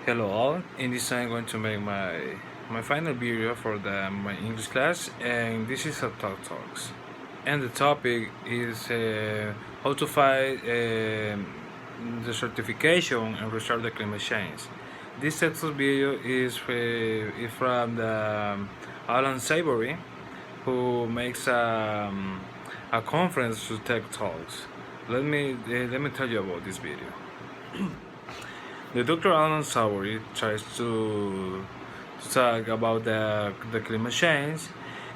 Hello all. In this time I'm going to make my final video for my English class, and this is a talks. And the topic is how to fight the certification and restart the climate change. This text video is from the Alan Savory, who makes a conference to tech talks. Let me tell you about this video. The Dr. Alan Savory tries to talk about the climate change,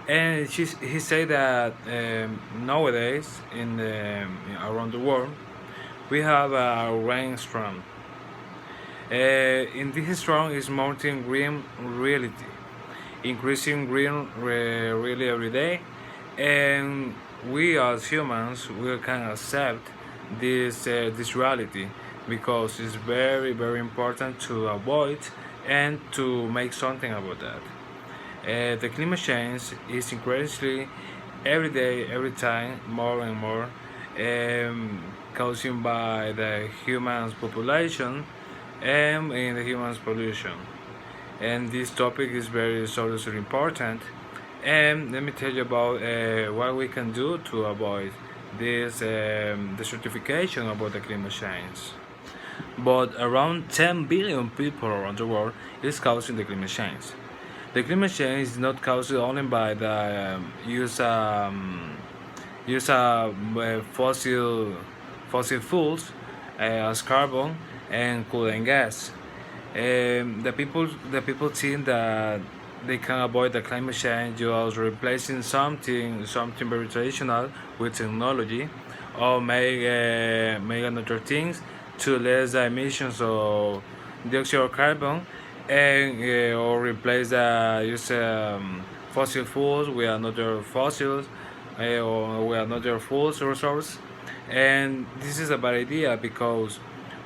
and he said that nowadays around the world we have a rainstorm. In this storm is mounting green reality, increasing green really every day, and we as humans we can accept this reality because it's very important to avoid and to make something about that. The climate change is increasingly every day, every time, more and more, caused by the human's population and in the human's pollution. And this topic is very seriously important. And let me tell you about what we can do to avoid this desertification about the climate change. But around 10 billion people around the world is causing the climate change. The climate change is not caused only by the use of fossil fuels as carbon and coal and gas. The people think that they can avoid the climate change just replacing something very traditional with technology, or make another things to less the emissions of dioxide of carbon, and or replace the use fossil fuels with another fossils, or with another fuels resource. And this is a bad idea because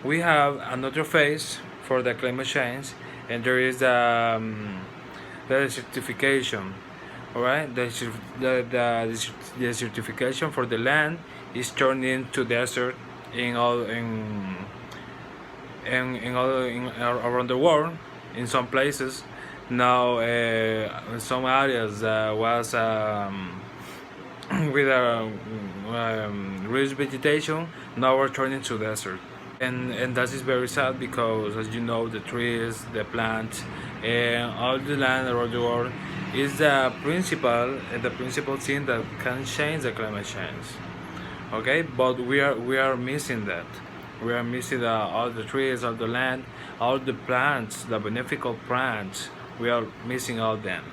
we have another phase for the climate change, and there is the certification. All right, the certification for the land is turned into desert in all around the world. In some places now, in some areas was with rich vegetation, now we're turning to desert. And that is very sad because, as you know, the trees, the plants, and all the land around the world is the principal thing that can change the climate change. Okay, but we are missing that. We are missing all the trees, all the land, all the plants, the beneficial plants. We are missing all them.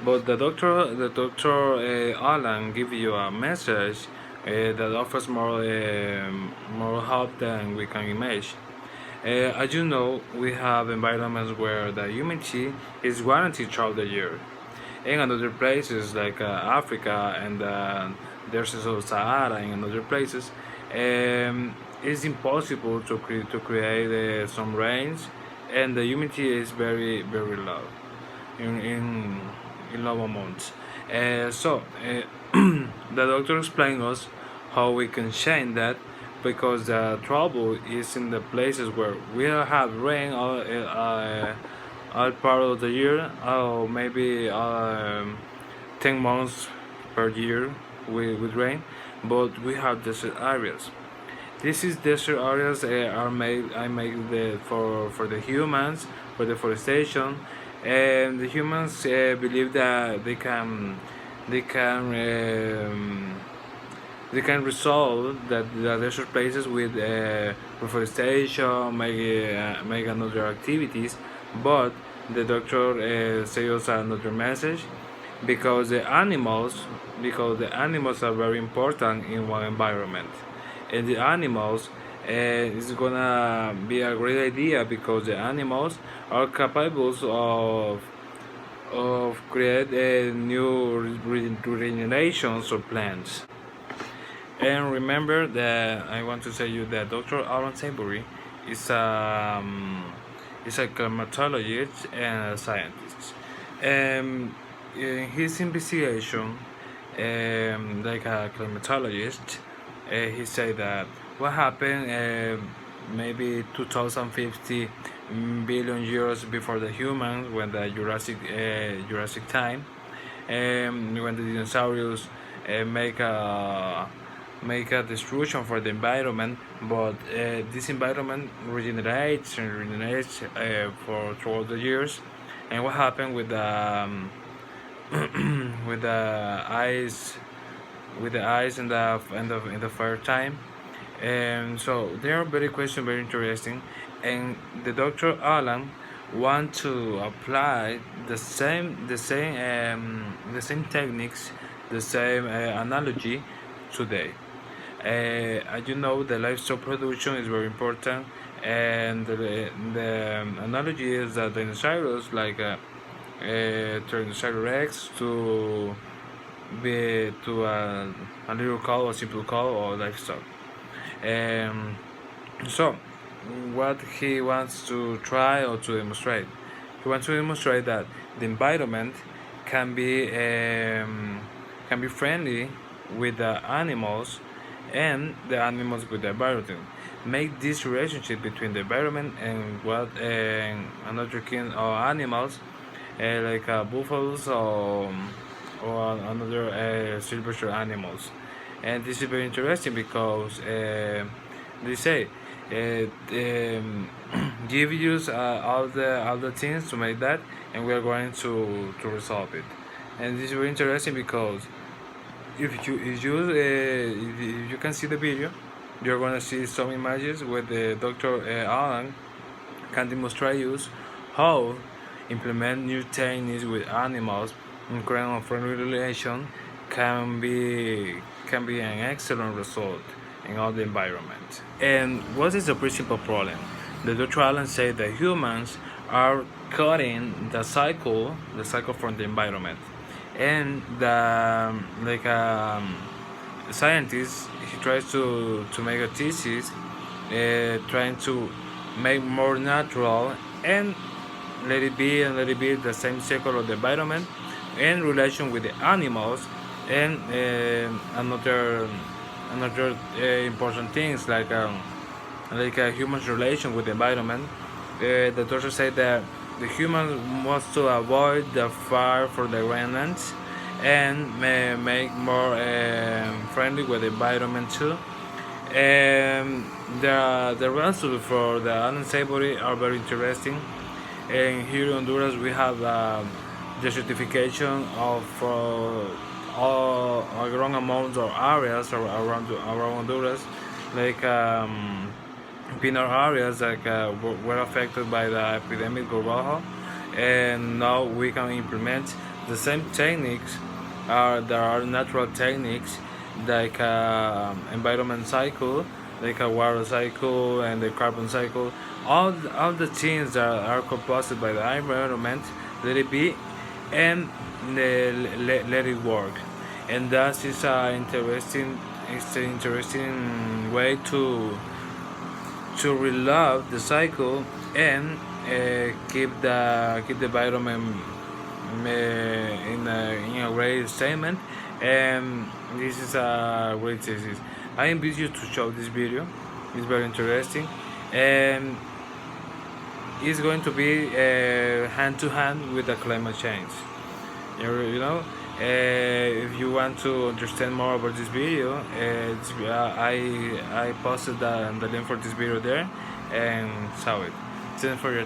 But the doctor Alan give you a message that offers more help than we can imagine. As you know, we have environments where the humidity is guaranteed throughout the year. In other places like Africa and deserts of Sahara, and in other places, it's impossible to create some rains, and the humidity is very low in low amounts. The doctor explained us how we can change that, because the trouble is in the places where we have rain all part of the year, or maybe 10 months per year with rain, but we have desert areas. This is desert areas are made. I make for the humans, for deforestation, and the humans believe that um, they can resolve that the desert places with reforestation, make another activities, but the doctor says another message, because the animals are very important in one environment, and the animals is gonna be a great idea because the animals are capable of create new regenerations of plants. And remember that I want to say you that Dr. Alan Savory is a climatologist and a scientist. In his investigation, like a climatologist, he said that what happened. maybe 2050 billion years before the humans, when the Jurassic time, when the dinosaurs make a destruction for the environment, but this environment regenerates for throughout the years. And what happened with the with the ice in the fire time. And so they are very question very interesting, and the Dr. Alan want to apply the same techniques, the same analogy today. As you know, the livestock production is very important, and the analogy is that dinosaurs like Tyrannosaurus Rex to a little cow, a simple cow, or livestock. Um, so, what he wants to try or to demonstrate? He wants to demonstrate that the environment can be friendly with the animals, and the animals with the environment. Make this relationship between the environment and what another kind of animals, like buffaloes or another silverstone animals. And this is very interesting because they say give us all the things to make that, and we are going to resolve it. And this is very interesting because if you can see the video, you're gonna see some images where the Dr. Alan can demonstrate us how implement new techniques with animals and create a friendly relation can be an excellent result in all the environment. And what is the principal problem? The Dr. Allen said that humans are cutting the cycle from the environment, and the like scientist, he tries to make a thesis, trying to make more natural and let it be the same cycle of the environment in relation with the animals, and another important things like a human's relation with the environment. The doctor said that the human wants to avoid the fire for the remnants and make more friendly with the environment too. The results for the unsavory are very interesting. And here in Honduras, we have the certification of all a growing amounts of areas around Honduras, like peanut areas that were affected by the epidemic Gorbajo, and now we can implement the same techniques. There are natural techniques like environment cycle, like a water cycle and the carbon cycle. All the things that are composed by the environment, let it be, and let it work. And that is an interesting way to relive the cycle and keep the environment in a great statement. And this is a great thesis. I invite you to show this video. It's very interesting, and it's going to be hand to hand with the climate change. You know, if you want to understand more about this video, I posted the link for this video there, and saw it. Thanks for your